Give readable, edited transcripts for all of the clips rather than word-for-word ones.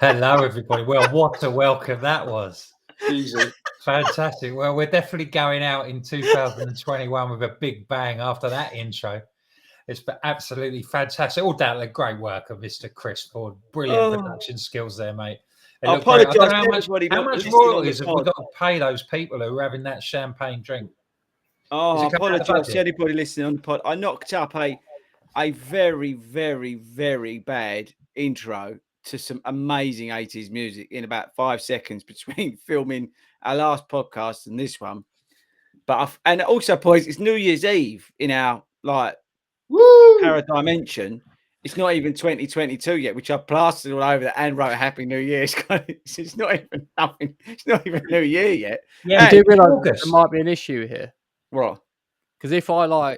Hello, everybody. Well, what a welcome that was. Easy. Fantastic. Well, we're definitely going out in 2021 with a big bang after that intro. It's absolutely fantastic. All down to the great work of Mr. Chris Ford. Brilliant production skills there, mate. I apologise to everybody. How much royalties have we got to pay those people who are having that champagne drink? Oh, I apologise to anybody listening on the pod. I knocked up a very, very, very bad intro to some amazing 80s music in about 5 seconds between filming our last podcast and this one. But and also, boys, it's New Year's Eve in our dimension. It's not even 2022 yet, which I plastered all over that and wrote a Happy New Year. It's not even nothing. It's not even New Year yet. Yeah, you do realise there might be an issue here. What? Because if I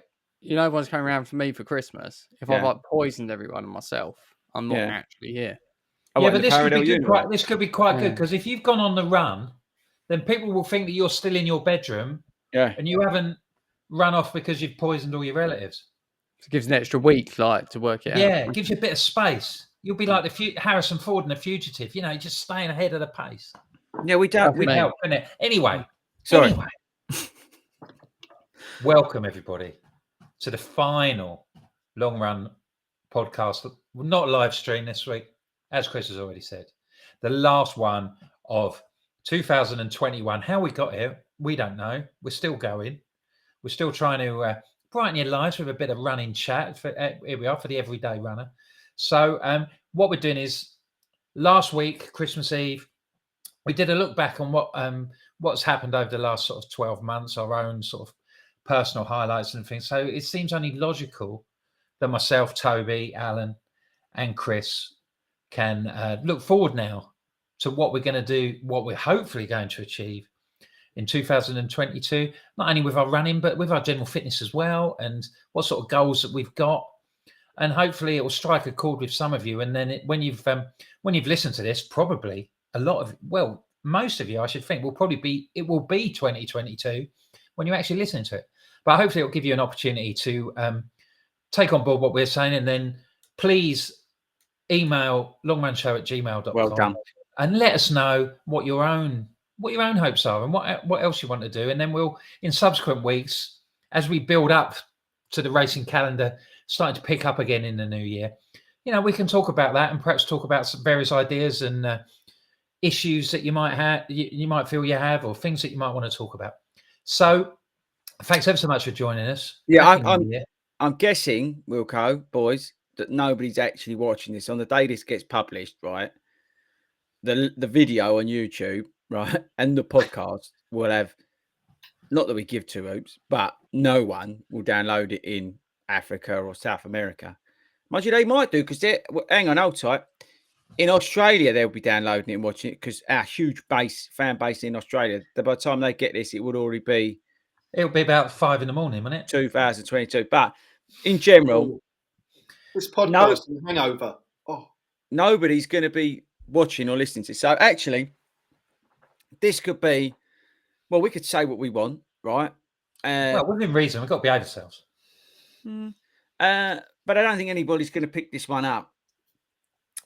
everyone's coming around for me for Christmas. If I've poisoned everyone and myself, I'm not actually here. Yeah, but this could be quite good because if you've gone on the run, then people will think that you're still in your bedroom, and you haven't run off because you've poisoned all your relatives. It gives an extra week, to work it out. Yeah, it gives you a bit of space. You'll be like the Harrison Ford and the Fugitive, just staying ahead of the pace. Yeah, we don't. We help, innit? Anyway, welcome everybody to the final long run podcast. Not live stream this week, as Chris has already said. The last one of 2021. How we got here, we don't know. We're still going. We're still trying to brighten your lives with a bit of running chat. Here we are for the everyday runner. So what we're doing is last week, Christmas Eve, we did a look back on what's happened over the last sort of 12 months, our own sort of personal highlights and things. So it seems only logical that myself, Toby, Alan, and Chris can look forward now to what we're going to do, what we're hopefully going to achieve in 2022, not only with our running, but with our general fitness as well, and what sort of goals that we've got. And hopefully it will strike a chord with some of you. And then when you've listened to this, probably most of you, I should think, it will be 2022 when you're actually listening to it. But hopefully it'll give you an opportunity to take on board what we're saying. And then please email longrunShow@gmail.com. Well done. And let us know what your own hopes are and what else you want to do. And then we'll, in subsequent weeks, as we build up to the racing calendar starting to pick up again in the new year, we can talk about that and perhaps talk about some various ideas and issues that you might have, you might feel you have, or things that you might want to talk about. So thanks ever so much for joining us. Yeah, I'm guessing, Wilco, boys, that nobody's actually watching this on the day this gets published, right? The video on YouTube, right, and the podcast will have, not that we give two hoops, but no one will download it in Africa or South America. Mind you, they might do, because hang on, hold tight. In Australia, they'll be downloading it and watching it, because our huge fan base in Australia, by the time they get this, it would already be... It'll be about 5 a.m, wouldn't it? 2022. But in general... This podcast is a hangover. Nobody's going to be watching or listening to it. So actually, this could be... Well, we could say what we want, right? Within reason, we've got to behave ourselves. But I don't think anybody's going to pick this one up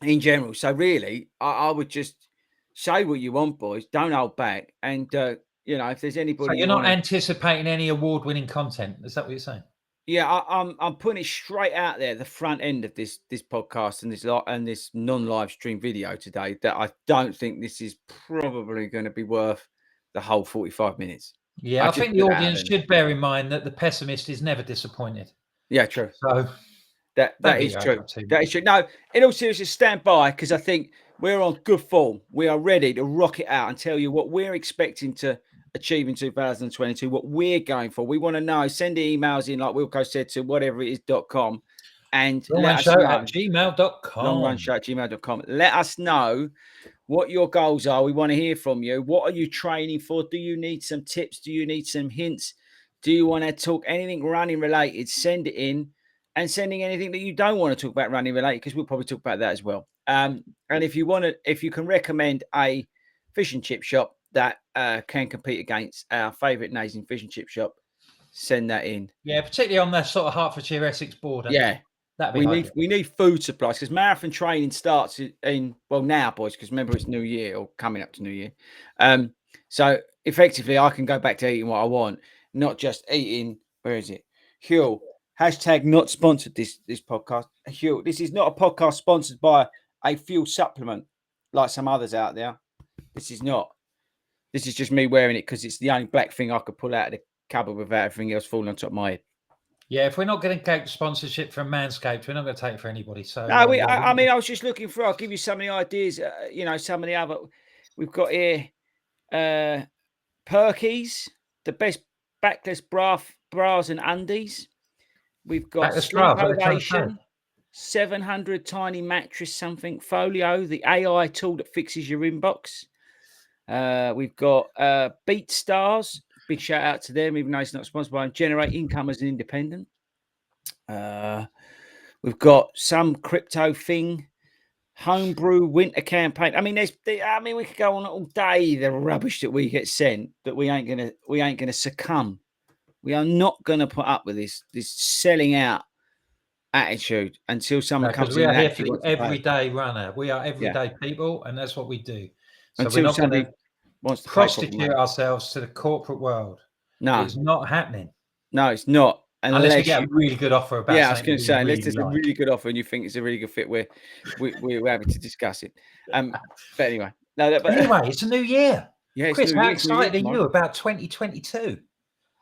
in general. So really, I would just say what you want, boys. Don't hold back. And, if there's anybody... So you're not anticipating any award-winning content? Is that what you're saying? Yeah, I'm putting it straight out there, the front end of this podcast and this non-live stream video today, that I don't think this is probably going to be worth the whole 45 minutes. Yeah, I think the audience should bear in mind that the pessimist is never disappointed. Yeah, true. So that is true. That is true. No, in all seriousness, stand by, because I think we're on good form. We are ready to rock it out and tell you what we're expecting to achieve in 2022, what we're going for. We want to know. Send the emails in, like Wilco said, to whateverit.com and longrunShow@gmail.com. longrunShow@gmail.com. Let us know what your goals are. We want to hear from you. What are you training for? Do you need some tips? Do you need some hints? Do you want to talk anything running related? Send it in. And sending anything that you don't want to talk about running related, because we'll probably talk about that as well. And if you can recommend a fish and chip shop that can compete against our favourite Nazen fish and chip shop, send that in. Yeah, particularly on the sort of Hertfordshire Essex border. Yeah, We need food supplies because marathon training starts now, boys, because remember it's New Year or coming up to New Year. So effectively I can go back to eating what I want, not just eating. Where is it? Huel, hashtag not sponsored this podcast. Huel, this is not a podcast sponsored by a fuel supplement like some others out there. This is not. This is just me wearing it because it's the only black thing I could pull out of the cupboard without everything else falling on top of my head. Yeah, if we're not getting sponsorship from Manscaped, we're not going to take it for anybody. So no, I mean, I was just looking for. I'll give you some of the ideas. Some of the other we've got here. Perkies, the best backless bras and undies. We've got Sleep Ovation, 700 tiny mattress something. Folio, the AI tool that fixes your inbox. We've got BeatStars. Big shout out to them, even though it's not sponsored by them. Generate income as an independent. We've got some crypto thing. Homebrew winter campaign. I mean, we could go on all day. The rubbish that we get sent that we ain't gonna succumb. We are not gonna put up with this selling out attitude until someone comes in. We are here for the everyday runner. We are everyday people, and that's what we do. So until we're not going to wants to prostitute ourselves to the corporate world. No, it's not happening. No, it's not. Unless we get a really good offer about. Yeah, I was going to say, unless there's a really good offer and you think it's a really good fit, we're happy to discuss it. But anyway, anyway, it's a new year. Yeah, Chris, how excited are you about 2022?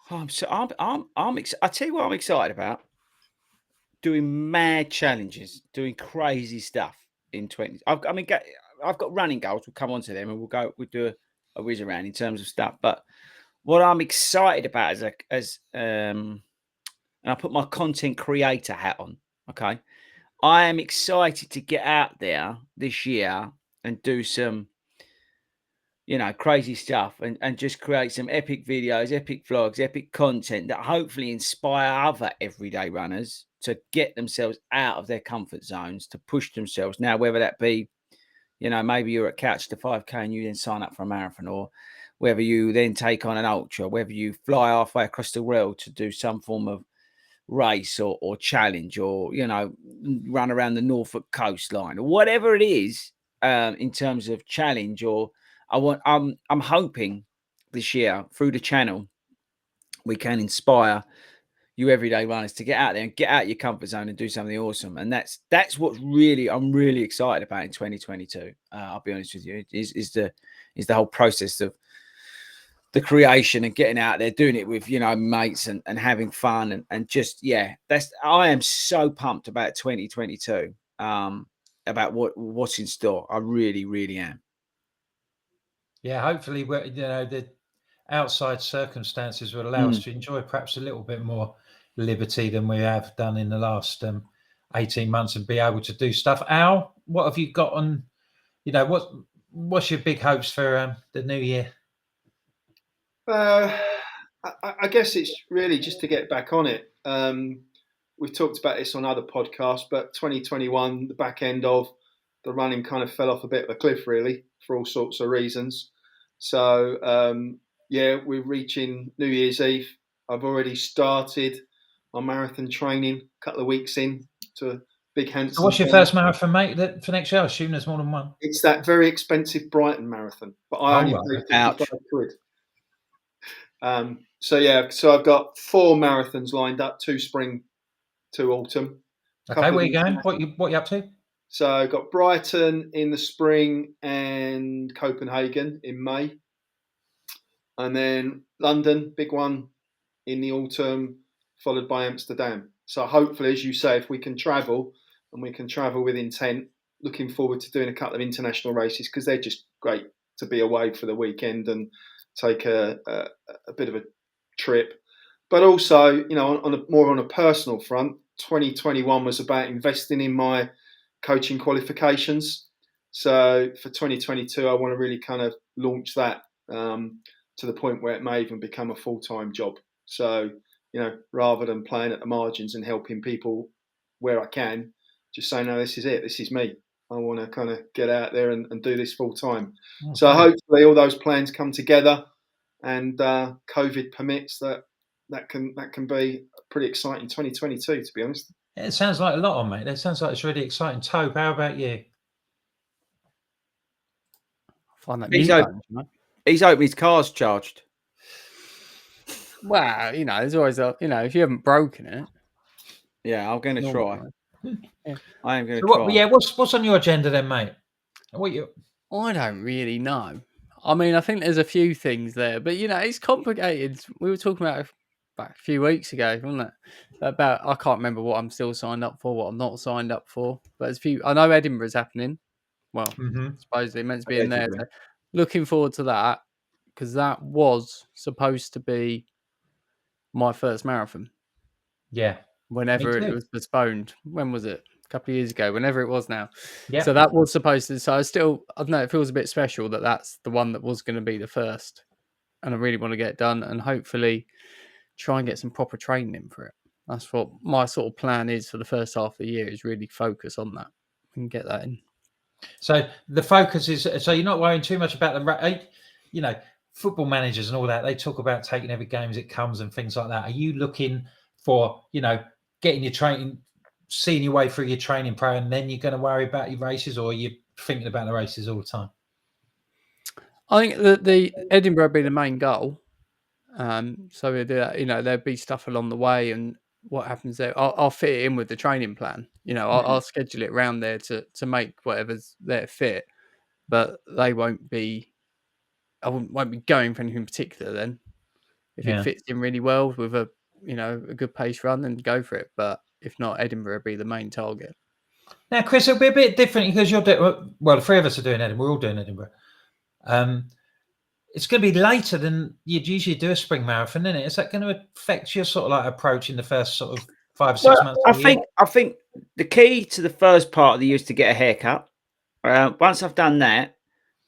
I'm I tell you what I'm excited about. Doing mad challenges, doing crazy stuff in 20. I've got running goals. We'll come on to them and we'll do a whiz around in terms of stuff. But what I'm excited about and I put my content creator hat on. Okay. I am excited to get out there this year and do some, crazy stuff and just create some epic videos, epic vlogs, epic content that hopefully inspire other everyday runners to get themselves out of their comfort zones, to push themselves. Now, whether that be, maybe you're at Couch to 5K and you then sign up for a marathon, or whether you then take on an ultra, whether you fly halfway across the world to do some form of race or challenge, or run around the Norfolk coastline, or whatever it is, in terms of challenge. Or I'm hoping this year through the channel we can inspire you everyday runners to get out there and get out your comfort zone and do something awesome. And that's what I'm really excited about in 2022. I'll be honest with you, is the whole process of the creation and getting out there, doing it with, mates and having fun and just, I am so pumped about 2022, about what's in store. I really, really am. Yeah. Hopefully the outside circumstances will allow us to enjoy perhaps a little bit more liberty than we have done in the last 18 months and be able to do stuff. Al, what have you got on, what's your big hopes for the new year? I guess it's really just to get back on it. We've talked about this on other podcasts, but 2021, the back end of the running kind of fell off a bit of a cliff, really, for all sorts of reasons. So, we're reaching New Year's Eve. I've already started my marathon training a couple of weeks in to a big handsome. So what's your first marathon, mate, for next year? I assume there's more than one. It's that very expensive Brighton marathon, but I only paid 55 quid. So I've got 4 marathons lined up: 2 spring, 2 autumn. Okay, where are you going? What you up to? So I've got Brighton in the spring and Copenhagen in May. And then London, big one, in the autumn, followed by Amsterdam. So hopefully, as you say, if we can travel, and we can travel with intent, looking forward to doing a couple of international races, because they're just great to be away for the weekend and take a bit of a trip. But also, on a personal front, 2021 was about investing in my coaching qualifications. So for 2022, I want to really kind of launch that to the point where it may even become a full-time job. So, rather than playing at the margins and helping people where I can, just say, no, this is it. This is me. I want to kind of get out there and do this full-time. Okay. So hopefully all those plans come together and COVID permits that can be pretty exciting 2022, to be honest. It sounds like a lot on, mate. That sounds like it's really exciting. Tobe, how about you? Find that He's mute button, you know? He's hoping his car's charged. Well, you know, there's always a, you know, if you haven't broken it. Yeah, I'm going to try. Yeah. I am going to So try. Yeah, what's on your agenda then, mate? What you? I don't really know. I mean, I think there's a few things there, but you know, it's complicated. We were talking about it back a few weeks ago, wasn't it? About I can't remember what I'm still signed up for, what I'm not signed up for. But there's a few. I know Edinburgh's happening. Well, supposedly meant to be in there. So looking forward to that because that was supposed to be my first marathon. Yeah. Whenever it was postponed. When was it? A couple of years ago. Whenever it was now. Yeah. So that was supposed to. So I don't know. It feels a bit special that that's the one that was going to be the first, and I really want to get it done and hopefully try and get some proper training in for it. That's what my sort of plan is for the first half of the year. Is really focus on that and get that in. So the focus is. So you're not worrying too much about the. You know, football managers and all that. They talk about taking every game as it comes and things like that. Are you looking for getting your training? Seeing your way through your training pro, and then you're going to worry about your races, or are you thinking about the races all the time? I think that the Edinburgh would be the main goal. So we do that. You know, there'll be stuff along the way, and what happens there, I'll fit it in with the training plan. You know, I'll schedule it around there to make whatever's there fit, but they won't be. I won't be going for anything particular then. If it fits in really well with a good pace run, then go for it. But if not, Edinburgh will be the main target. Now, Chris, it'll be a bit different because you're the three of us are doing Edinburgh. We're all doing Edinburgh. It's going to be later than you'd usually do a spring marathon, isn't it? Is that going to affect your sort of like approach in the first sort of 5 or 6 months? I think the key to the first part of the year is to get a haircut. Once I've done that,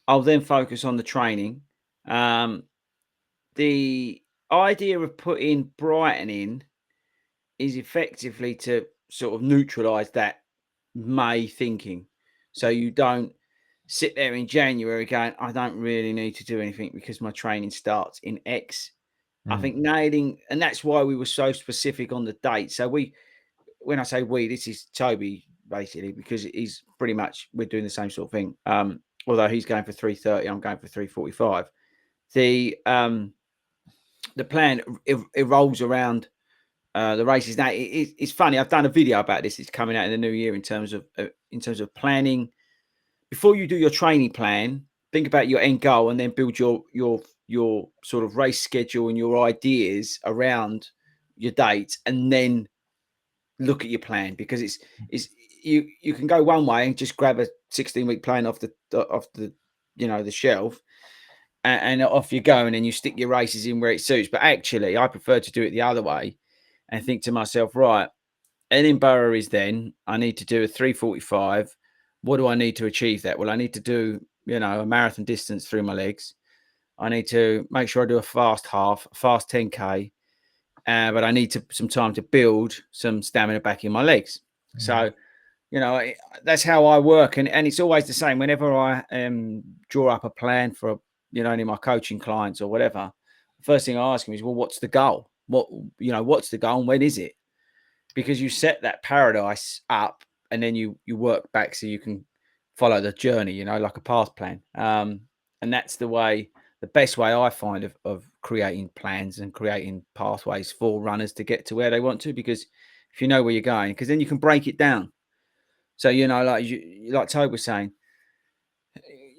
I'll then focus on the training. The idea of putting Brighton in is effectively to sort of neutralise that May thinking. So you don't sit there in January going, I don't really need to do anything because my training starts in X. I think nailing, and that's why we were so specific on the date. So when I say we, this is Toby basically, because he's pretty much, we're doing the same sort of thing. Although he's going for 3:30, I'm going for 3:45. The plan it rolls around the races. Now it's funny. I've done a video about this. It's coming out in the new year in terms of planning. Before you do your training plan, think about your end goal and then build your sort of race schedule and your ideas around your dates, and then look at your plan, because it's you can go one way and just grab a 16-week plan off the the shelf and off you go, and then you stick your races in where it suits. But actually, I prefer to do it the other way and think to myself, right, Edinburgh is then, I need to do a 3:45. What do I need to achieve that? Well, I need to do, a marathon distance through my legs. I need to make sure I do a fast half, a fast 10K. But I need some time to build some stamina back in my legs. So, that's how I work. And it's always the same. Whenever I draw up a plan for, any of my coaching clients or whatever, the first thing I ask them is, well, what's the goal? What's the goal and when is it? Because you set that paradise up and then you work back so you can follow the journey, like a path plan. And that's the best way I find of creating plans and creating pathways for runners to get to where they want to, because if you know where you're going, because then you can break it down. So, like Tobe was saying,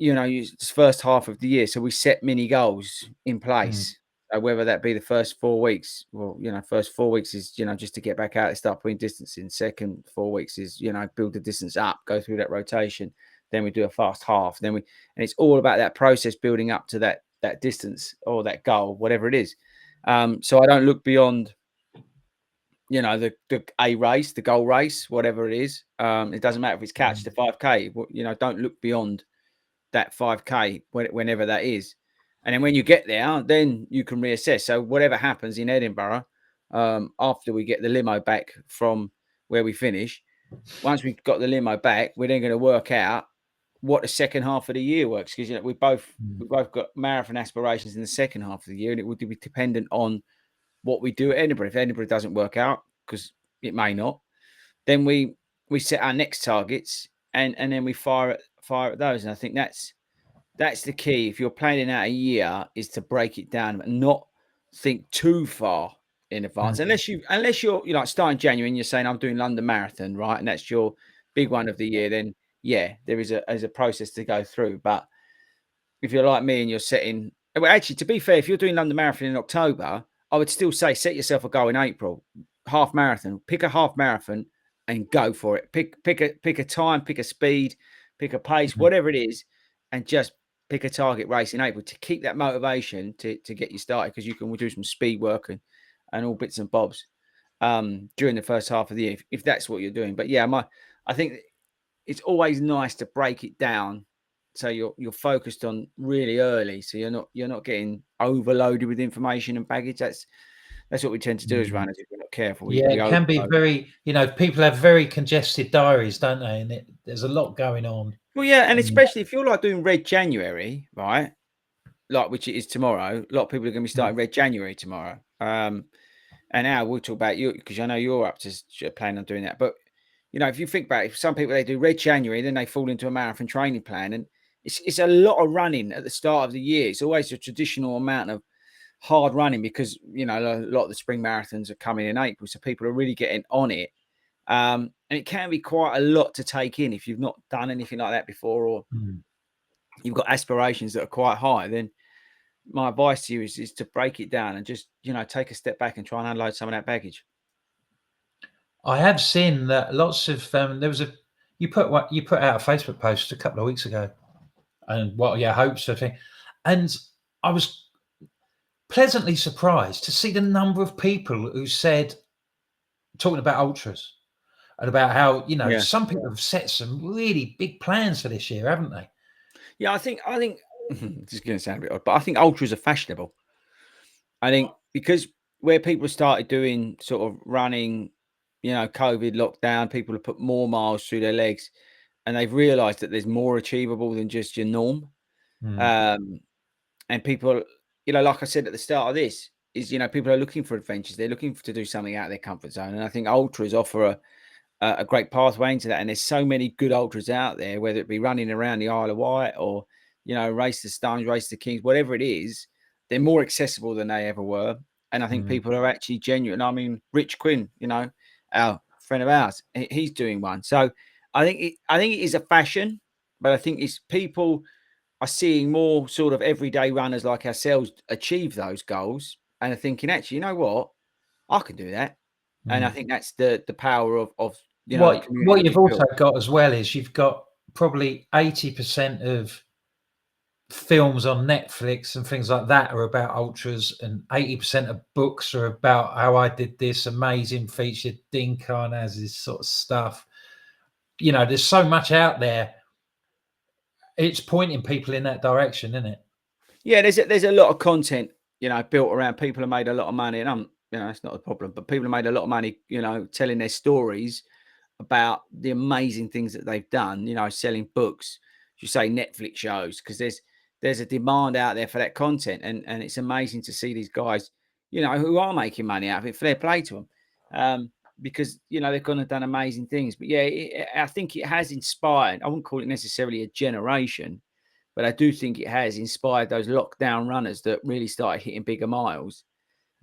it's first half of the year. So we set mini goals in place. Whether that be the first 4 weeks, well, first 4 weeks is, just to get back out and start putting distance in. Second 4 weeks is, build the distance up, go through that rotation. Then we do a fast half. And it's all about that process building up to that distance or that goal, whatever it is. So I don't look beyond, the A race, the goal race, whatever it is. It doesn't matter if it's catch to 5K, don't look beyond that 5K, whenever that is. And then when you get there, then you can reassess. So whatever happens in Edinburgh, after we get the limo back from where we finish, once we've got the limo back, we're then going to work out what the second half of the year works, because we both got marathon aspirations in the second half of the year, and it would be dependent on what we do at Edinburgh. If Edinburgh doesn't work out, because it may not, then we set our next targets, and then we fire at those. And I think that's the key. If you're planning out a year, is to break it down and not think too far in advance. Unless you're like starting January and you're saying I'm doing London Marathon, right? And that's your big one of the year, then yeah, there is a process to go through. But if you're like me and you're setting, well, actually, to be fair, if you're doing London Marathon in October, I would still say set yourself a goal in April, half marathon. Pick a half marathon and go for it. Pick a time, pick a speed, pick a pace, whatever it is, and just pick a target race in April to keep that motivation to get you started, because you can do some speed work and all bits and bobs during the first half of the year if that's what you're doing. But yeah, I think it's always nice to break it down so you're focused on really early, so you're not getting overloaded with information and baggage. That's what we tend to do as runners if we're not careful. Yeah, it can be very, people have very congested diaries, don't they? And there's a lot going on. Well, yeah, and especially if you're like doing Red January, right? Like, which it is tomorrow. A lot of people are going to be starting Red January tomorrow. And now we'll talk about you, because I know you're up to planning on doing that. But if you think about it, some people, they do Red January, then they fall into a marathon training plan, and it's a lot of running at the start of the year. It's always a traditional amount of hard running, because a lot of the spring marathons are coming in April, so people are really getting on it. And it can be quite a lot to take in if you've not done anything like that before, or you've got aspirations that are quite high. Then my advice to you is to break it down and just take a step back and try and unload some of that baggage. I have seen that lots of you put out a Facebook post a couple of weeks ago, and what are your hopes, sort of thing, and I was pleasantly surprised to see the number of people who said, talking about ultras and about how some people have set some really big plans for this year, haven't they? Yeah, I think this is going to sound a bit odd, but I think ultras are fashionable. I think because where people started doing sort of running, COVID lockdown, people have put more miles through their legs, and they've realised that there's more achievable than just your norm. And people, like I said at the start of this, is people are looking for adventures. They're looking to do something out of their comfort zone, and I think ultras offer a great pathway into that. And there's so many good ultras out there, whether it be running around the Isle of Wight or Race to Stones, Race to Kings, whatever it is. They're more accessible than they ever were, and I think people are actually genuine. I mean, Rich Quinn, our friend of ours, he's doing one. So I think it is a fashion, but I think it's people are seeing more sort of everyday runners like ourselves achieve those goals, and are thinking, actually, you know what, I can do that. And I think that's the power of what you've also got as well is you've got probably 80% of films on Netflix and things like that are about ultras, and 80% of books are about how I did this amazing feature. Dean Khan has this sort of stuff. There's so much out there. It's pointing people in that direction, isn't it? Yeah, there's a lot of content, built around. People have made a lot of money, and it's not a problem, but people have made a lot of money, telling their stories about the amazing things that they've done, selling books, you say Netflix shows, because there's a demand out there for that content, and it's amazing to see these guys, who are making money out of it. Fair play to them, because they've gone and done amazing things. But yeah, I think it has inspired. I wouldn't call it necessarily a generation, but I do think it has inspired those lockdown runners that really started hitting bigger miles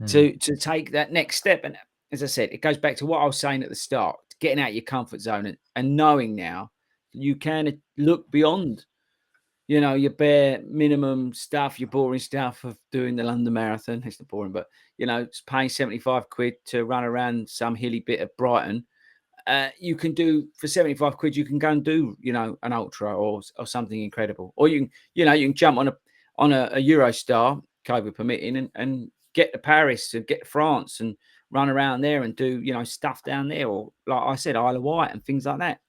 to take that next step. And as I said, it goes back to what I was saying at the start, getting out of your comfort zone and knowing now you can look beyond, your bare minimum stuff, your boring stuff of doing the London Marathon. It's not boring, but, it's paying 75 quid to run around some hilly bit of Brighton. You can do for 75 quid, you can go and do, an ultra or something incredible. Or you can jump on a Eurostar, COVID permitting, and get to Paris and get to France and run around there and do, stuff down there, or like I said, Isle of Wight and things like that.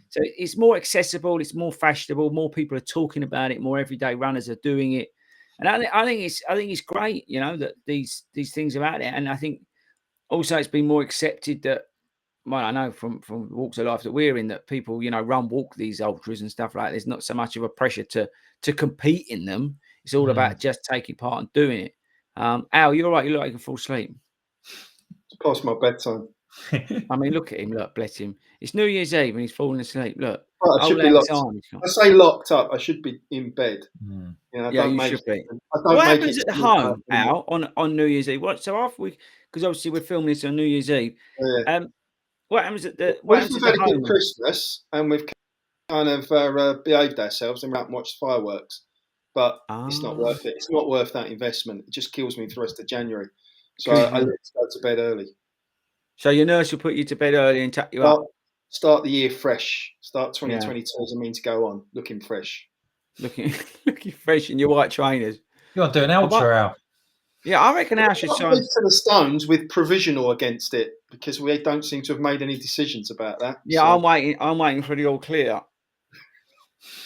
So it's more accessible, it's more fashionable, more people are talking about it, more everyday runners are doing it. And I think it's great, that these things are out there. And I think also it's been more accepted that, well, I know from walks of life that we're in, that people, walk these ultras and stuff like that. There's not so much of a pressure to compete in them. It's all about just taking part and doing it. Al, you're right. You look like you can fall asleep. It's past my bedtime. I mean, look at him. Look, bless him. It's New Year's Eve and he's falling asleep. Look, Right, I should be locked. I say locked up. I should be in bed. Hmm. You know, Yeah, you should be. I don't What make happens it at home, Al, on New Year's Eve? What? So after because obviously we're filming this on New Year's Eve. Yeah. What happens at the? Well, if we've had a good Christmas and we've kind of behaved ourselves, then we're out and watch fireworks. But it's not worth it. It's not worth that investment. It just kills me for the rest of January. So I like to go to bed early. So your nurse will put you to bed early and tuck you up. Start the year fresh. Start 2022 as a mean to go on, looking fresh. Looking fresh in your white trainers. You want to do an ultra, Al? Yeah, I reckon Al should sign to the Stones with provisional against it because we don't seem to have made any decisions about that. Yeah, so. I'm waiting for the all clear.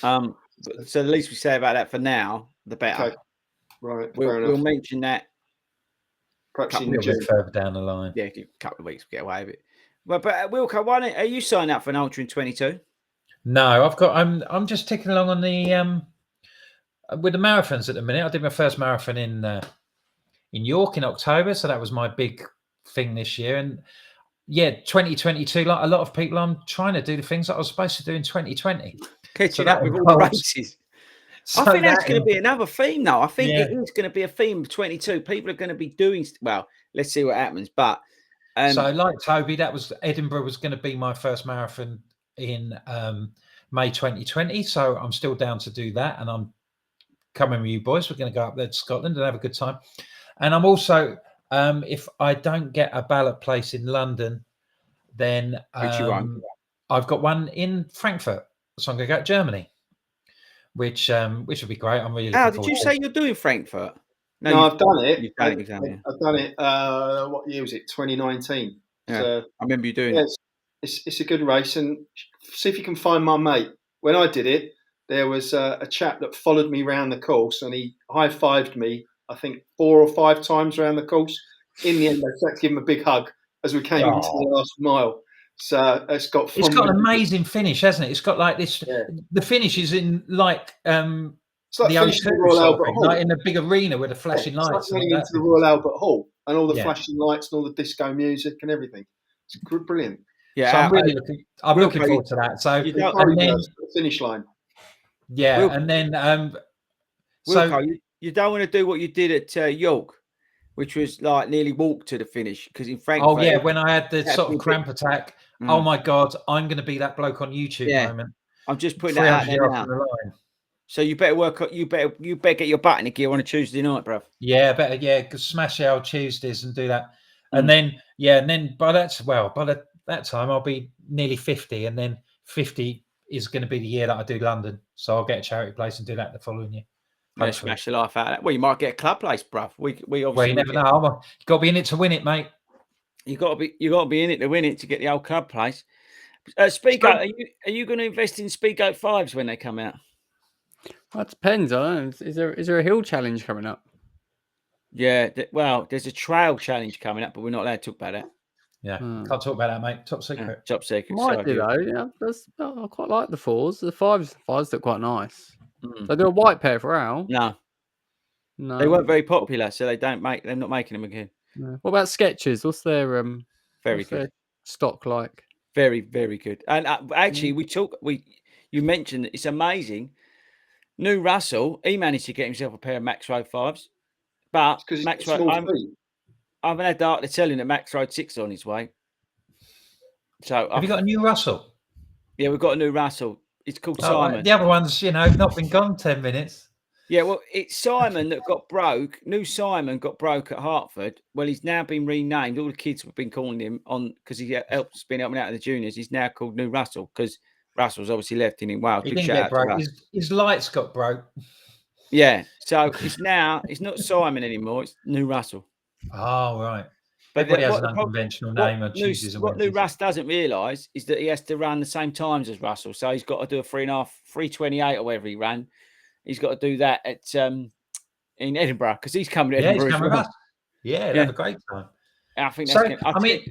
So the least we say about that for now, the better. Okay. Right. We'll mention that. Perhaps a bit further down the line. Yeah, a couple of weeks to get away with it. But Wilco, are you signing up for an ultra in 22? No, I'm just ticking along on the with the marathons at the minute. I did my first marathon in York in October, so that was my big thing this year. And yeah, 2022, like a lot of people, I'm trying to do the things that I was supposed to do in 2020. Catching up with all the races. So I think that's going to be another theme, though. I think it is going to be a theme of 22. People are going to be doing well. Let's see what happens. But so, like Toby, Edinburgh was going to be my first marathon in May 2020. So I'm still down to do that, and I'm coming with you boys. We're going to go up there to Scotland and have a good time. And I'm also, if I don't get a ballot place in London, then I've got one in Frankfurt. So I'm going to go to Germany, which would be great. I'm really looking forward did you say you're doing Frankfurt? No, I've done it. You've done it. I've done it. What year was it? 2019. Yeah, so, I remember you doing it. It's a good race, and see if you can find my mate. When I did it, there was a chap that followed me around the course, and he high-fived me, I think, 4 or 5 times around the course. In the end, I had to give him a big hug as we came into the last mile. So it's got an amazing finish, hasn't it? It's got like this. Yeah. The finish is in like it's like the Royal Albert Hall, like in a big arena with the flashing lights. It's like into the Royal Albert Hall and all the flashing lights and all the disco music and everything. It's brilliant. Yeah, so I'm looking forward to that. So and then the finish line. Yeah, and then so you don't want to do what you did at York, which was like nearly walk to the finish because in Frankfurt. Oh yeah, when I had the sort of cramp attack. Oh my God, I'm going to be that bloke on YouTube moment. I'm just putting that out there now. So you better work. You better get your butt in the gear on a Tuesday night, bruv. Yeah, better. Yeah, smash out Tuesdays and do that. And then by that time I'll be nearly 50, and then 50 is going to be the year that I do London. So I'll get a charity place and do that the following year. Yeah, smash the life out of that. Well, you might get a club place, bruv. We obviously. Well, you never know. You've got to be in it to win it, mate. You got to be in it to win it to get the old club place. Speedgoat, are you going to invest in Speedgoat 5s when they come out? Well, it depends. I don't know. Is there a hill challenge coming up? Yeah, there's a trail challenge coming up, but we're not allowed to talk about that. Yeah, can't talk about that, mate. Top secret. Top secret. Might do though. Yeah, I quite like the 4s. The 5s look quite nice. So do a white pair for Al. No, they weren't very popular, so they're not making them again. No. What about Skechers? What's their very good their stock like? Very, very good. And actually, you mentioned it's amazing. New Russell, he managed to get himself a pair of Max Road 5s, but Max Road, I haven't had the art to tell him that Max Road 6 on his way. So have you got a new Russell? Yeah, we've got a new Russell. It's called Simon. The other one's, not been gone 10 minutes. Yeah, well, it's Simon that got broke. New Simon got broke at Hertford. Well, he's now been renamed. All the kids have been calling him because he been helping out of the juniors. He's now called New Russell because Russell's obviously left in Wales. He didn't get broke. His lights got broke. Yeah, so it's not Simon anymore. It's New Russell. Oh, right. But everybody has an unconventional name and chooses what New Russ doesn't realise is that he has to run the same times as Russell. So he's got to do a 3:28 or whatever he ran. He's got to do that at in Edinburgh because he's coming to Edinburgh. He's coming back. Yeah, have a great time. I think that's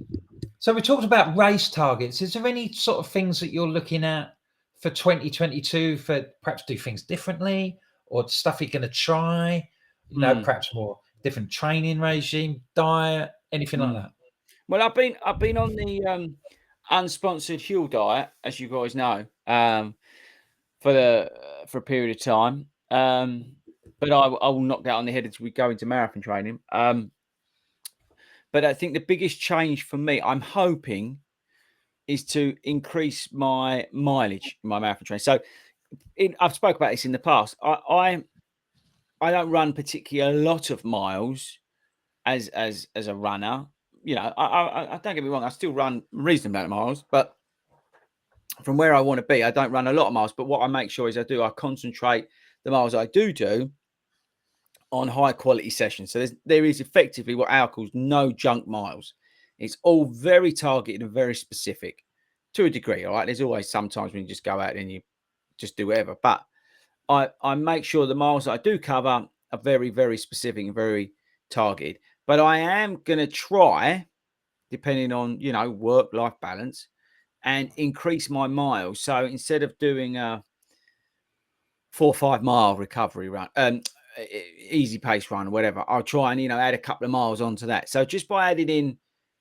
so we talked about race targets. Is there any sort of things that you're looking at for 2022 for perhaps do things differently or stuff you're going to try? Perhaps more different training regime, diet, anything like that? Well, I've been on the unsponsored Huel diet, as you guys know, for a period of time. But I will knock that on the head as we go into marathon training. But I think the biggest change for me, I'm hoping, is to increase my mileage in my marathon training. So I've spoke about this in the past. I don't run particularly a lot of miles as a runner. You know, I don't get me wrong, I still run a reasonable amount of miles, but from where I want to be, I don't run a lot of miles. But what I make sure is I concentrate the miles I do on high quality sessions. So there is effectively what Al calls no junk miles. It's all very targeted and very specific to a degree. All right. There's always sometimes when you just go out and you just do whatever. But I make sure the miles that I do cover are very, very specific and very targeted. But I am going to try, depending on, work-life balance, and increase my miles. So instead of doing a 4 or 5 mile recovery run, easy pace run or whatever, I'll try and, add a couple of miles onto that. So just by adding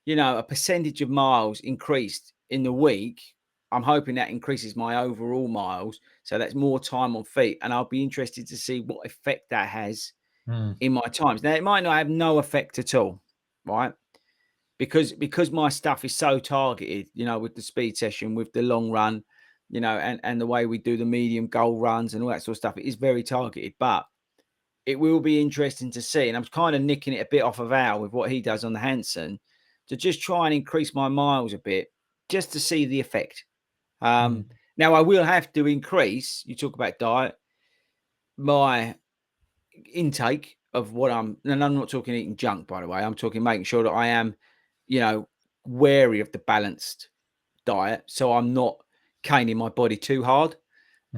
in, a percentage of miles increased in the week, I'm hoping that increases my overall miles. So that's more time on feet. And I'll be interested to see what effect that has in my times. Now, it might not have no effect at all, right? Because my stuff is so targeted, with the speed session, with the long run, and the way we do the medium goal runs and all that sort of stuff, it is very targeted. But it will be interesting to see. And I'm kind of nicking it a bit off of Al with what he does on the Hanson to just try and increase my miles a bit, just to see the effect. Now, I will have to increase, you talk about diet, my intake of what and I'm not talking eating junk, by the way. I'm talking making sure that I am, wary of the balanced diet. So I'm not caning my body too hard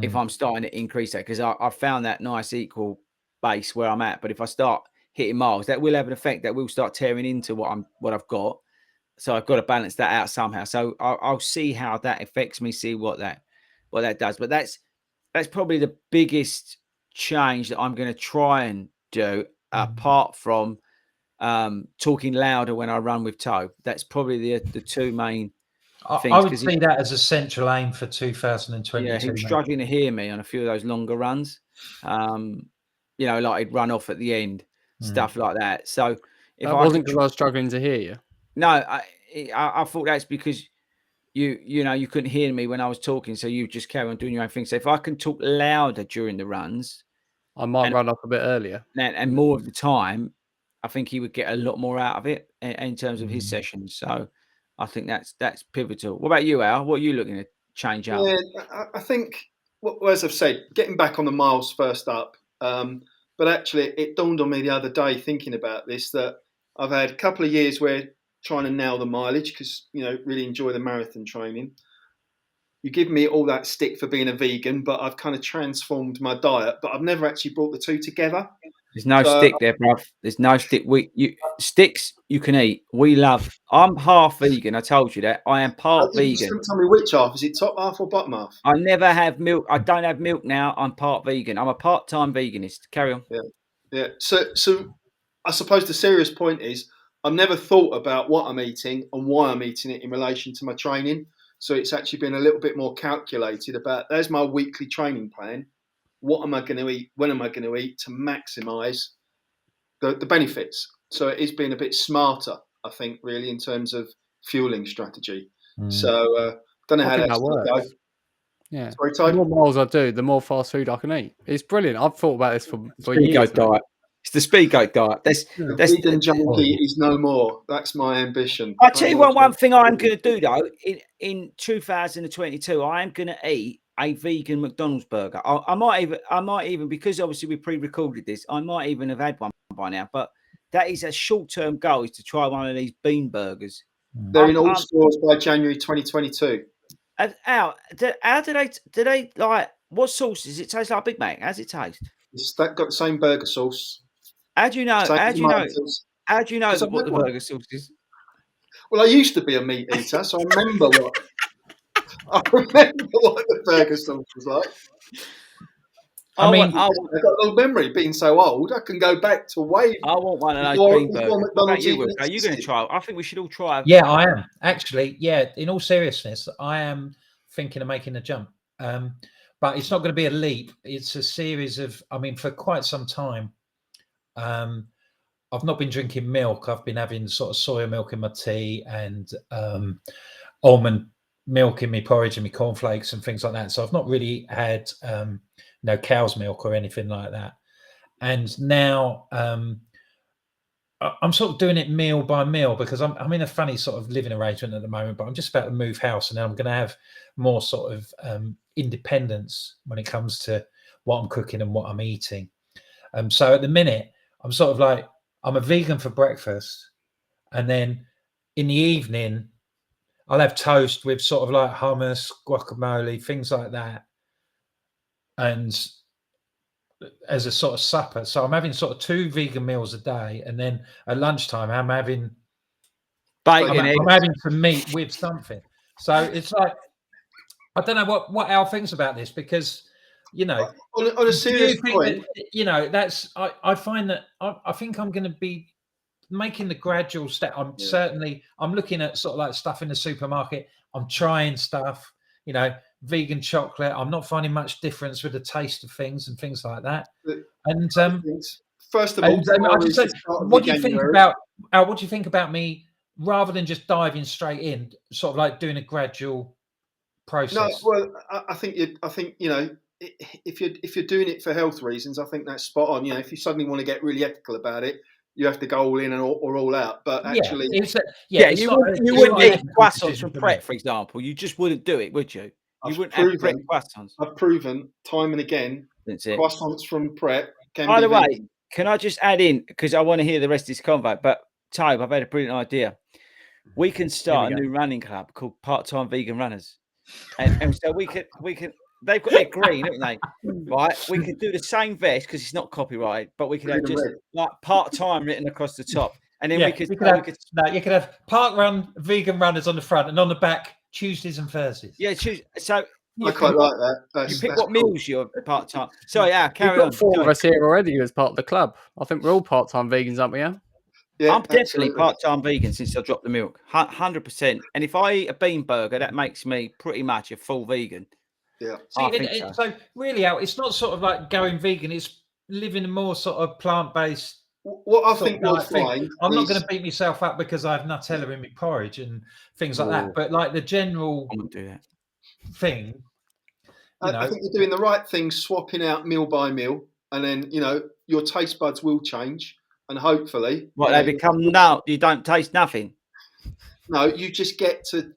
if I'm starting to increase that, because I found that nice equal base where I'm at. But if I start hitting miles, that will have an effect. That will start tearing into what I've got. So I've got to balance that out somehow. So I'll see how that affects me, see what that does. But that's probably the biggest change that I'm going to try and do, apart from talking louder when I run with Toe. That's probably the two main things. I would see that as a central aim for 2022. Yeah, he was struggling to hear me on a few of those longer runs. Like he'd run off at the end, stuff like that. So if that wasn't because I was struggling to hear you. No, I thought that's because you couldn't hear me when I was talking, so you just carry on doing your own thing. So if I can talk louder during the runs, I might run off a bit earlier. And more of the time, I think he would get a lot more out of it in terms of his sessions. So I think that's pivotal. What about you, Al? What are you looking to change up? Yeah, I think, well, as I've said, getting back on the miles first up. But actually, it dawned on me the other day thinking about this that I've had a couple of years where trying to nail the mileage because, really enjoy the marathon training. You give me all that stick for being a vegan, but I've kind of transformed my diet, but I've never actually brought the two together. There's no stick there, bruv. There's no stick. Sticks you can eat. We love. I'm half vegan. I told you that. I am part vegan. Tell me which half. Is it top half or bottom half? I never have milk. I don't have milk now. I'm part vegan. I'm a part-time veganist. Carry on. Yeah. So I suppose the serious point is I've never thought about what I'm eating and why I'm eating it in relation to my training. So it's actually been a little bit more calculated about, there's my weekly training plan. What am I going to eat? When am I going to eat to maximise the benefits? So it is being a bit smarter, I think, really, in terms of fueling strategy. So don't know how that works. Yeah. Sorry, Ty? The more miles I do, the more fast food I can eat. It's brilliant. I've thought about this for years. Diet. It's the speed goat diet. That's vegan junkie is no more. That's my ambition. I'll tell you one thing I'm going to do though. In 2022, I am going to eat a vegan McDonald's burger. I might even because obviously we pre-recorded this. I might even have had one by now. But that is a short-term goal: is to try one of these bean burgers. They're in all stores by January 2022. How do they like? What sauce does it taste like? Big Mac? How's it taste? It's got the same burger sauce. How do you know? How do you know what the burger sauce is? Well, I used to be a meat eater, so I remember what the burger sauce was like. I mean, I've got a long memory being so old. I can go back to way. I want one of those Before- bean before burgers. What about McDonald's you, even Wilco? Are you going to existed. try? I think we should all try. yeah, I am actually. Yeah, in all seriousness, I am thinking of making a jump. But it's not going to be a leap. It's a series of. I mean, for quite some time, I've not been drinking milk. I've been having sort of soya milk in my tea and almond milk in my porridge and my cornflakes and things like that. So I've not really had no cow's milk or anything like that. And now I'm sort of doing it meal by meal because I'm in a funny sort of living arrangement at the moment, but I'm just about to move house and then I'm going to have more sort of independence when it comes to what I'm cooking and what I'm eating. So at the minute, I'm sort of like, I'm a vegan for breakfast. And then in the evening, I'll have toast with sort of like hummus, guacamole, things like that. And as a sort of supper. So I'm having sort of 2 vegan meals a day. And then at lunchtime, I'm having Bacon, eggs. I'm having some meat with something. So it's like, I don't know what Al thinks about this because, you know, On a serious point, that's, I find that I think I'm going to be making the gradual step. I'm looking at sort of like stuff in the supermarket. I'm trying stuff, vegan chocolate. I'm not finding much difference with the taste of things and things like that. And first of all, what do you think about Al? What do you think about me rather than just diving straight in, sort of like doing a gradual process? No, well, I think if you're doing it for health reasons, I think that's spot on. If you suddenly want to get really ethical about it, you have to go all in or all out. But actually, you wouldn't eat croissants from Pret, for example. You just wouldn't do it, would you? You wouldn't have Pret croissants. I've proven time and again. Croissants from Pret can By be the way, vegan. can I just add in, because I want to hear the rest of this convo, but Tobe, I've had a brilliant idea. We can start a new running club called Part-Time Vegan Runners. And so we can they've got their green, haven't they? Right? We could do the same vest because it's not copyrighted, but we could have just like part-time written across the top. And then you could have park run vegan runners on the front and on the back Tuesdays and Thursdays. Yeah, so I quite like that. You pick what meals you're part-time. Sorry, carry on. 4 of us here already as part of the club. I think we're all part-time vegans, aren't we? Yeah, I'm definitely part-time vegan since I dropped the milk, 100%. And if I eat a bean burger, that makes me pretty much a full vegan. Yeah. So really, Al, it's not sort of like going vegan. It's living a more sort of plant-based. What I think you'll find. I'm not going to beat myself up because I have Nutella in my porridge and things like that. But like the general thing. I think you're doing the right thing, swapping out meal by meal, and then your taste buds will change. And hopefully, they become you don't taste nothing. No, you just get to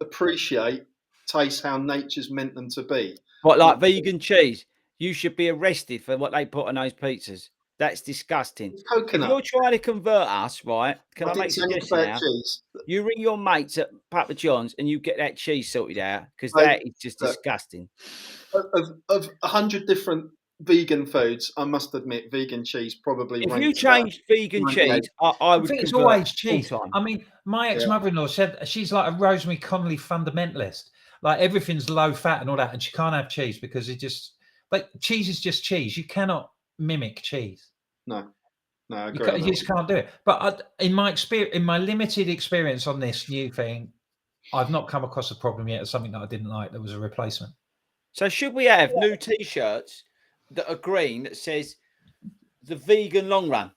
taste how nature's meant them to be. What, like vegan cheese? You should be arrested for what they put on those pizzas. That's disgusting. Coconut. If you're trying to convert us, right? Can I make a suggestion now? Cheese. You ring your mates at Papa John's and you get that cheese sorted out because that is just disgusting. Of 100 different vegan foods, I must admit, vegan cheese probably. If you changed vegan cheese, I would think it's always cheese. I mean, my ex-mother-in-law said she's like a Rosemary Connolly fundamentalist. Like everything's low fat and all that, and she can't have cheese because it just cheese is just cheese. You cannot mimic cheese. No, I agree. You just can't do it. But in my experience, in my limited experience on this new thing, I've not come across a problem yet of something that I didn't like that was a replacement. So should we have new T-shirts that are green that says the vegan long run?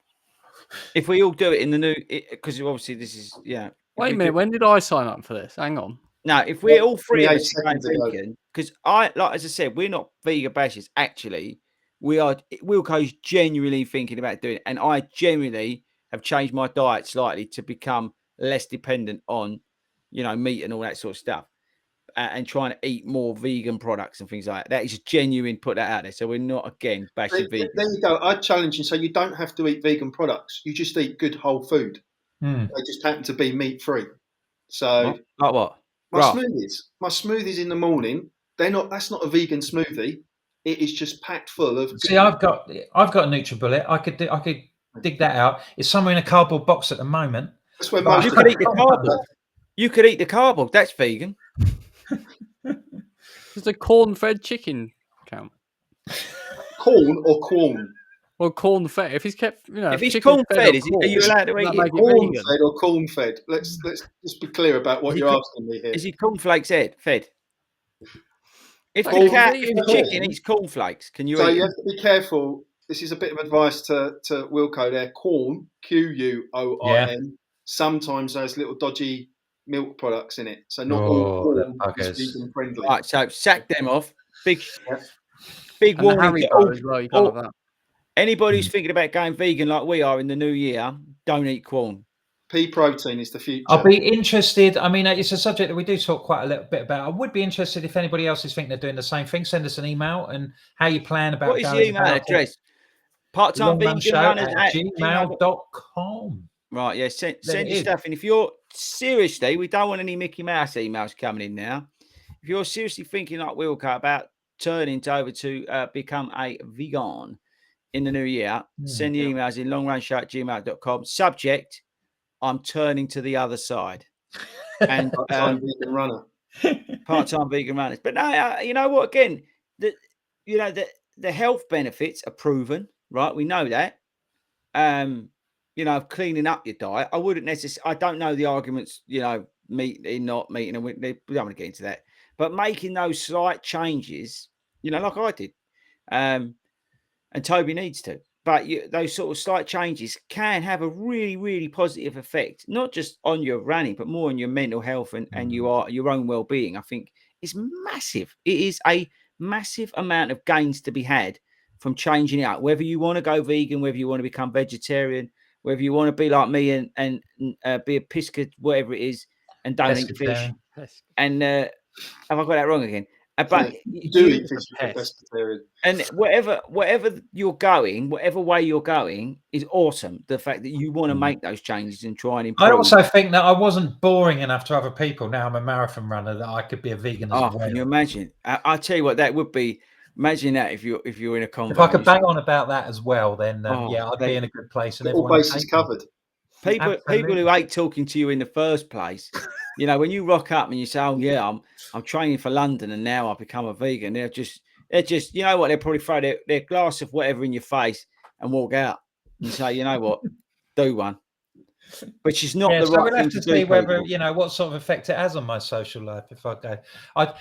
If we all do it in the new, because obviously this is Wait a minute, when did I sign up for this? Hang on. Now, if we're all 3 of us going vegan, because as I said, we're not vegan bashers. Actually, we are. Wilco's genuinely thinking about doing it, and I genuinely have changed my diet slightly to become less dependent on, meat and all that sort of stuff. And trying to eat more vegan products and things like that. That is genuine. Put that out there. So we're not again bashing vegan. There you go. I'd challenge you. So you don't have to eat vegan products. You just eat good whole food. They just happen to be meat free. So like what? My smoothies in the morning. That's not a vegan smoothie. It is just packed full of. See, I've got a NutriBullet. I could dig that out. It's somewhere in a cardboard box at the moment. That's where you could eat the cardboard. You could eat the cardboard. That's vegan. Does the corn-fed chicken count? corn or corn? Well, corn fed. If he's kept, If he's chicken's corn fed fed, on are you corn, allowed to does eat that it? make it Corn vegan? fed or corn fed? Let's just be clear about what Is he you're co- asking me here. Is he cornflakes fed? If Like, the Corn- cat, if if he's the chicken vegan, eats cornflakes, can you So eat you them? have to be careful. This is a bit of advice to Wilco there. Corn, Quoin, sometimes has little dodgy milk products in it. So not all Oh, the corn is buggers. vegan friendly. Right, so sack them off. Big and the warning to all, Haribo as well, you can't have that. anybody who's thinking about going vegan like we are in the new year. Don't eat corn. Pea protein is the future. I'll be interested. I mean, it's a subject that we do talk quite a little bit about. I would be interested if anybody else is thinking they're doing the same thing. Send us an email and how you plan about What is the going email about address? Part-time vegan runners at gmail. longrunShow@gmail.com. Right, yeah. Send There it your is. stuff in. If you're seriously, we don't want any Mickey Mouse emails coming in now. If you're seriously thinking like Wilco about turning over to become a vegan in the new year, send the emails in longrunShow@gmail.com. Subject: I'm turning to the other side. And Part-time vegan runner. part-time vegan runners. But no, you know what? Again, the health benefits are proven, right? We know that. Of cleaning up your diet. I wouldn't necessarily. I don't know the arguments. Meat, not meat, and we don't want to get into that. But making those slight changes, like I did, and Toby needs to. But those sort of slight changes can have a really, really positive effect, not just on your running, but more on your mental health and your own well-being. I think it's massive. It is a massive amount of gains to be had from changing it up. Whether you want to go vegan, whether you want to become vegetarian, whether you want to be like me and be a pisca, whatever it is, and don't eat fish. And have I got that wrong again? But you do eat fish if you're pescatarian. And whatever you're going, whatever way you're going, is awesome. The fact that you want to make those changes and try and improve. I also think that I wasn't boring enough to other people. Now I'm a marathon runner that I could be a vegan as well. Can you imagine? I'll tell you what that would be. Imagine that if you're in a convo. If I could bang on about that as well, then I'd be in a good place. And all bases covered. People who hate talking to you in the first place, when you rock up and you say, "Oh yeah, I'm training for London and now I've become a vegan," they're just you know what, they'll probably throw their glass of whatever in your face and walk out and say, "You know what, do one," which is not the so right we'll thing have to to see do. Whether what sort of effect it has on my social life if I go. I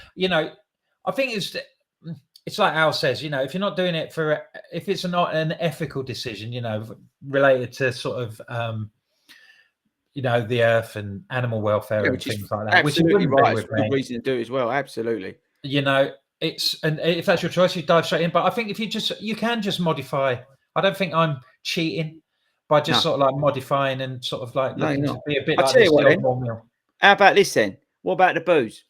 think it's like Al says, if you're not doing it if it's not an ethical decision, related to sort of the earth and animal welfare and things like that, which it wouldn't right. be It's with a me. good reason to do it as well. Absolutely. And if that's your choice, you dive straight in. But I think if you can just modify. I don't think I'm cheating by just sort of like modifying and sort of like looking to be a bit like this. How about this then? What about the booze?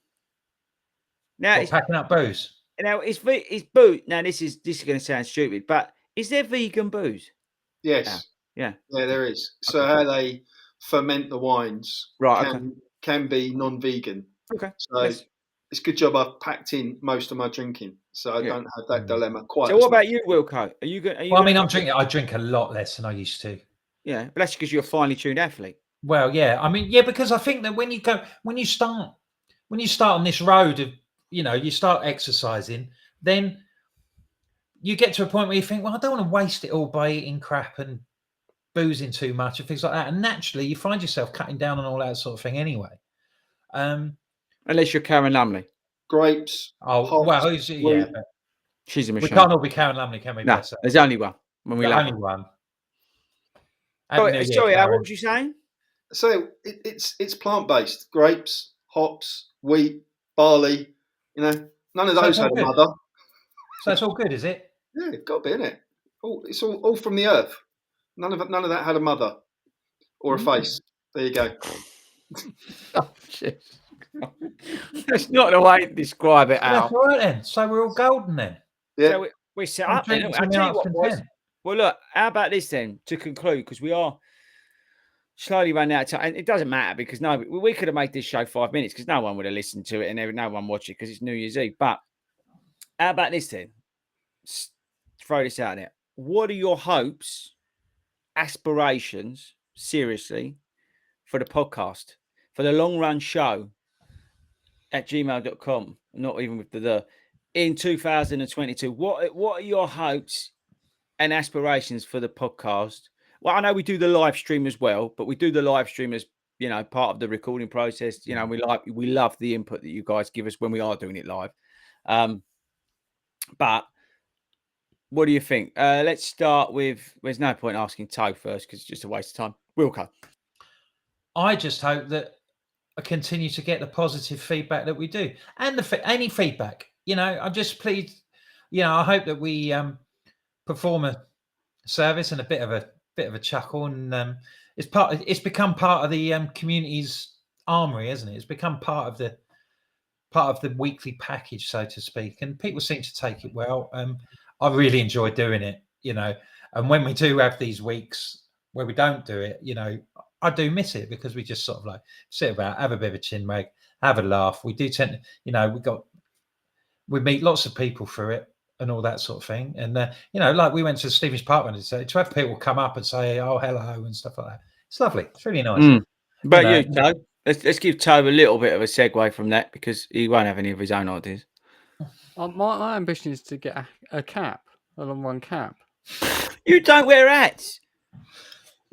Now it's packing up booze. Now it's booze. Now this is going to sound stupid, but is there vegan booze? Yes. Yeah, there is. So how they ferment the wines can be non-vegan. Okay. So it's a good job I've packed in most of my drinking, so I don't have that dilemma quite. So what about you, Wilco? Are you going? Well, I mean, I drink a lot less than I used to. Yeah, but that's because you're a finely tuned athlete. Well, yeah. I mean, yeah, because I think that when you start on this road of, you start exercising, then you get to a point where you think, well, I don't want to waste it all by eating crap and boozing too much and things like that. And naturally, you find yourself cutting down on all that sort of thing anyway. Unless you're Karen Lumley. Grapes. Oh, well, yeah. But she's a machine. We can't all be Karen Lumley, can we? No, there's only one. Only one. Sorry, Al, what was you saying? So it's plant-based. Grapes, hops, wheat, barley. None of those had a mother. So that's all good, is it? Yeah, it's got to be, isn't it? It's all from the earth. None of that had a mother or a face. There you go. Oh, shit. That's not the way to describe it, Al. That's all right then. So we're all golden then. Yeah. So we're set up then. I'll tell you what, boys. Well, look, how about this then, to conclude, because we are slowly running out of time. And it doesn't matter because we could have made this show 5 minutes because no one would have listened to it and no one watched it because it's New Year's Eve. But how about this then? Throw this out there. What are your hopes, aspirations, seriously, for the podcast, for the long run show at gmail.com? Not even with the in 2022? What are your hopes and aspirations for the podcast? Well, I know we do the live stream as well, but we do the live stream as, you know, part of the recording process. You know, we love the input that you guys give us when we are doing it live. But what do you think? Let's start with. There's no point asking Toe first because it's just a waste of time. Wilco. I just hope that I continue to get the positive feedback that we do, and any feedback. You know, I'm just pleased. You know, I hope that we perform a service and a bit of a chuckle, and it's become part of the community's armory, isn't it? It's become part of the weekly package, so to speak, and people seem to take it well. I really enjoy doing it, you know, and when we do have these weeks where we don't do it, you know, I do miss it because we just sort of like sit about, have a bit of a chin wag, have a laugh. We do tend to, you know, we meet lots of people through it and all that sort of thing. And, you know, like we went to Stevens Park and to have people come up and say, oh, hello and stuff like that. It's lovely. It's really nice. But you know, let's give Toe a little bit of a segue from that because he won't have any of his own ideas. My ambition is to get a cap, a long run cap. You don't wear hats.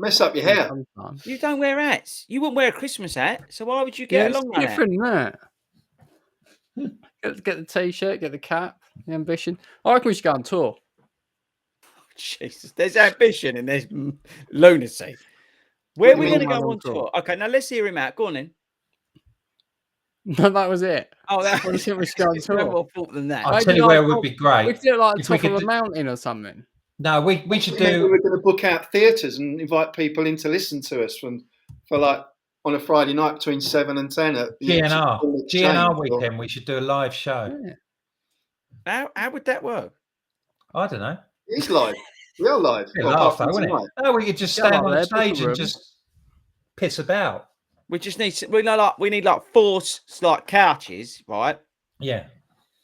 Mess up your hair. Sometimes. You don't wear hats. You wouldn't wear a Christmas hat, so why would you get a long run hat? Different than that. Get the t-shirt, get the cap. The ambition. I reckon we should go on tour. Jesus, there's ambition and there's lunacy. Where are we going to go on tour? Okay, now let's hear him out. Go on in. No, that was it. Oh, that was it. We should go on tour. No more thought than that. I'll tell you where it would be great. We could do it like top of a mountain or something. No, we should do. We're going to book out theatres and invite people in to listen to us for like on a Friday night between 7 and 10 at GNR weekend. We should do a live show. Yeah. How would that work? I don't know. It's live. We are live. Laugh, though, wouldn't it? No, we could just stand on stage and just piss about. We just need we need 4 like couches, right? Yeah.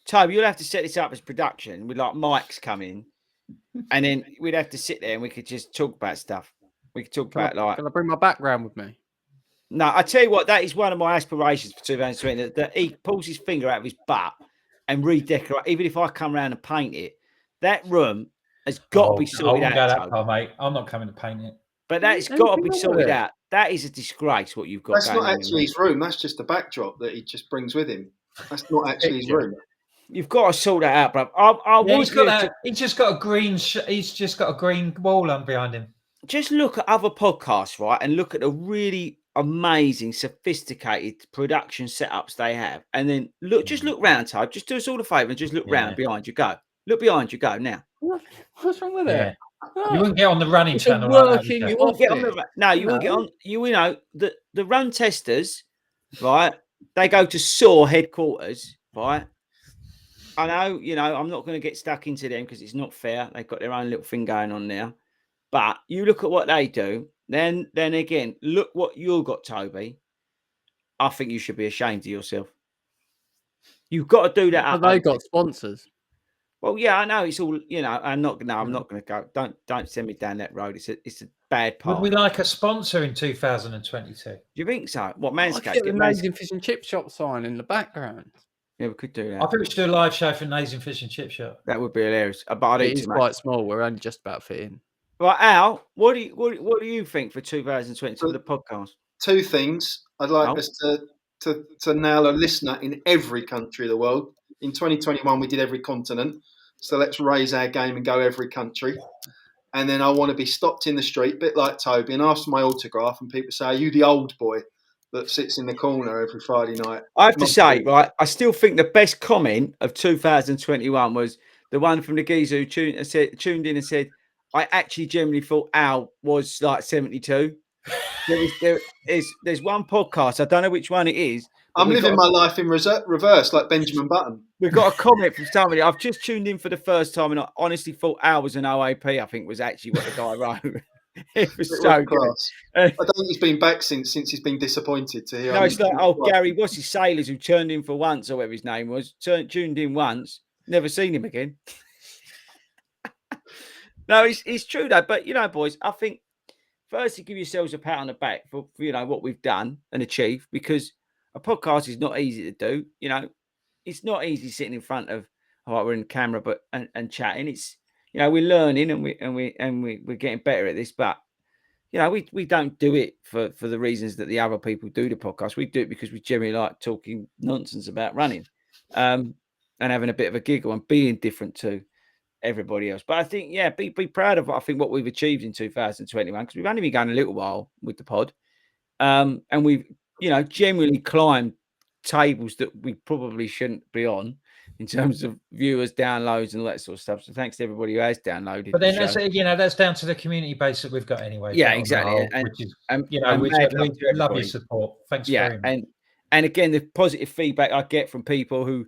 Toby, you'll have to set this up as production with like mics coming, and then we'd have to sit there and we could just talk about stuff. We could talk about like. Can I bring my background with me? No, I tell you what, that is one of my aspirations for 2020. That he pulls his finger out of his butt and redecorate. Even if I come around and paint it, that room has got to be sorted out. That far, mate. I'm not coming to paint it. But that's got to be sorted out. That is a disgrace. What you've got. That's not actually his room. That's just a backdrop that he just brings with him. That's not actually his room. You've got to sort that out, bro. He's just got a green. He's just got a green wall on behind him. Just look at other podcasts, right, and look at the really amazing, sophisticated production setups they have, and then just look round, Tobe. Just do us all a favour and just look round behind you. Go. Look behind you. Go now. What's wrong with it? You wouldn't get on the running channel like that. You won't get on the. No, you won't get on. You know the run testers, right? They go to SAW headquarters, right? I know, you know, I'm not going to get stuck into them because it's not fair. They've got their own little thing going on there. But you look at what they do, then again, look what you've got, Toby. I think you should be ashamed of yourself. You've got to do that. They got sponsors. Well, yeah, I know it's all, you know. I'm not going to go. Don't send me down that road. It's a bad path. Would we like a sponsor in 2022? Do you think so? What, Manscaped? Get the Amazing Fish and Chip Shop sign in the background. Yeah, we could do that. I think we should do a live show for Amazing Fish and Chip Shop. That would be hilarious. But it is quite small. We're only just about fit in. Right, Al, what do you think for 2020 for the podcast? 2 things. I'd like us to nail a listener in every country of the world. In 2021, we did every continent. So let's raise our game and go every country. And then I want to be stopped in the street, a bit like Toby, and ask for my autograph. And people say, are you the old boy that sits in the corner every Friday night? I have to say, right, I still think the best comment of 2021 was the one from the geezer who tuned in and said, I actually generally thought Al was like 72. There's one podcast, I don't know which one it is. I'm living my life in reverse, like Benjamin Button. We've got a comment from somebody. I've just tuned in for the first time, and I honestly thought Al was an OAP. I think was actually what the guy wrote. It was so good. I don't think he's been back since he's been disappointed to hear. No, it's like Gary, what's his Sailors who turned in for once, or whatever his name was, tuned in once, never seen him again. No, it's true though. But you know, boys, I think firstly give yourselves a pat on the back for you know what we've done and achieved, because a podcast is not easy to do. You know, it's not easy sitting in front of all right, we're in the camera, but and chatting. It's, you know, we're learning and we're getting better at this, but you know, we don't do it for the reasons that the other people do the podcast. We do it because we generally like talking nonsense about running, and having a bit of a giggle and being different to everybody else. But I think, yeah, be proud of, I think, what we've achieved in 2021, because we've only been going a little while with the pod, and we've, you know, generally climbed tables that we probably shouldn't be on in terms of viewers, downloads, and all that sort of stuff. So thanks to everybody who has downloaded. But then the show. that's, you know, that's down to the community base that we've got anyway. Yeah, on the exactly. whole, And, which is, and, you know, and which mad we love to love your everybody. support. Thanks Yeah, very much. and again, the positive feedback I get from people who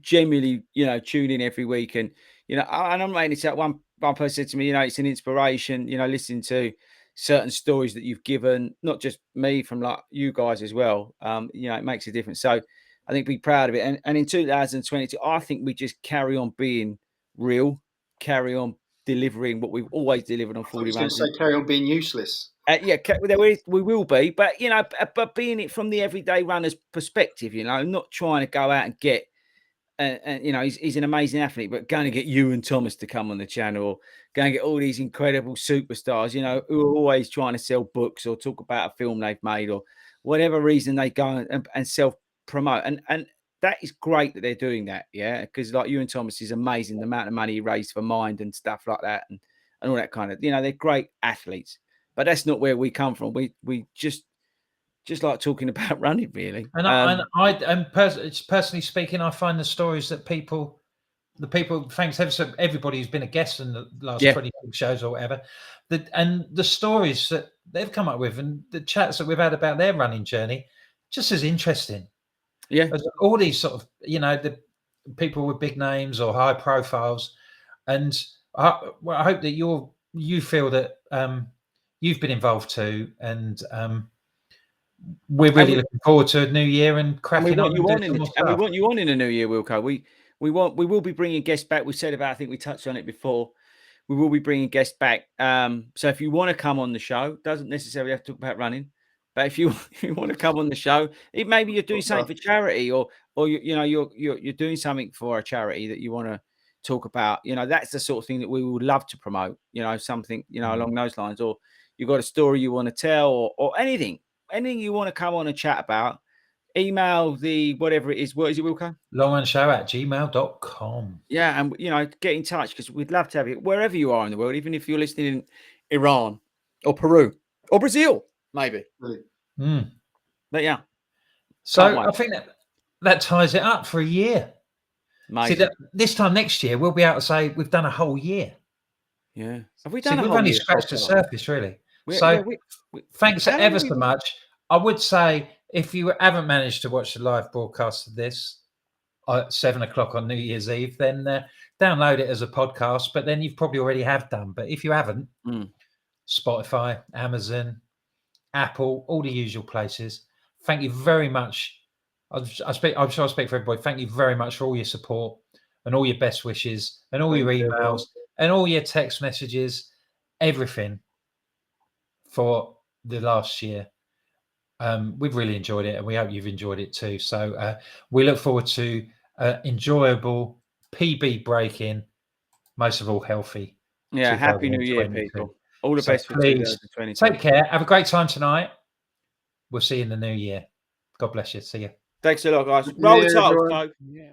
genuinely, you know, tune in every week, and you know, and I'm making this up. One person said to me, you know, it's an inspiration, you know, listening to certain stories that you've given, not just me, from like you guys as well. You know, it makes a difference. So I think be proud of it. And in 2022, I think we just carry on being real, carry on delivering what we've always delivered on 40 I was going runs. to say, carry on being useless. Yeah, we will be, but you know, but being it from the everyday runner's perspective, you know, not trying to go out and get, and you know, he's an amazing athlete, but going to get you and Thomas to come on the channel, or going to get all these incredible superstars, you know, who are always trying to sell books or talk about a film they've made, or whatever reason they go and self promote, and that is great that they're doing that, yeah, because like you and Thomas is amazing, the amount of money he raised for Mind and stuff like that, and all that kind of, you know, they're great athletes. But that's not where we come from. We just like talking about running, really. And personally speaking, I find the stories that the people, thanks everybody who's been a guest in the last 26 shows or whatever, and the stories that they've come up with and the chats that we've had about their running journey, just as interesting. Yeah, as all these sort of, you know, the people with big names or high profiles, and I hope that you feel that you've been involved too, and we're really looking forward to a new year and cracking on. We want you on in the new year, Wilco. We will be bringing guests back. We said about, I think we touched on it before. We will be bringing guests back. So if you want to come on the show, doesn't necessarily have to talk about running, but if you want to come on the show, maybe you're doing something for charity, or you know, you're doing something for a charity that you want to talk about. You know, that's the sort of thing that we would love to promote. You know, something, you know, along those lines, or you've got a story you want to tell, or anything you want to come on and chat about. Email the whatever it is. What is it, Wilco? longrunShow@gmail.com. Yeah, and you know, get in touch, because we'd love to have you wherever you are in the world, even if you're listening in Iran or Peru or Brazil, maybe. But yeah. So I think that ties it up for a year. Amazing. See, this time next year we'll be able to say we've done a whole year. Yeah. Have we done? We've only scratched the surface, really. Thanks ever so much. I would say, if you haven't managed to watch the live broadcast of this at 7 o'clock on New Year's Eve, then download it as a podcast. But then you've probably already have done. But if you haven't, Spotify, Amazon, Apple, all the usual places. Thank you very much. I'm sure I speak for everybody. Thank you very much for all your support and all your best wishes and all your emails and all your text messages, everything for the last year. We've really enjoyed it, and we hope you've enjoyed it too. So we look forward to enjoyable PB breaking, most of all healthy. Yeah, happy New Year, people. All the best for 2022. Take care. Have a great time tonight. We'll see you in the new year. God bless you. See you. Thanks a lot, guys. Roll the top. Yeah.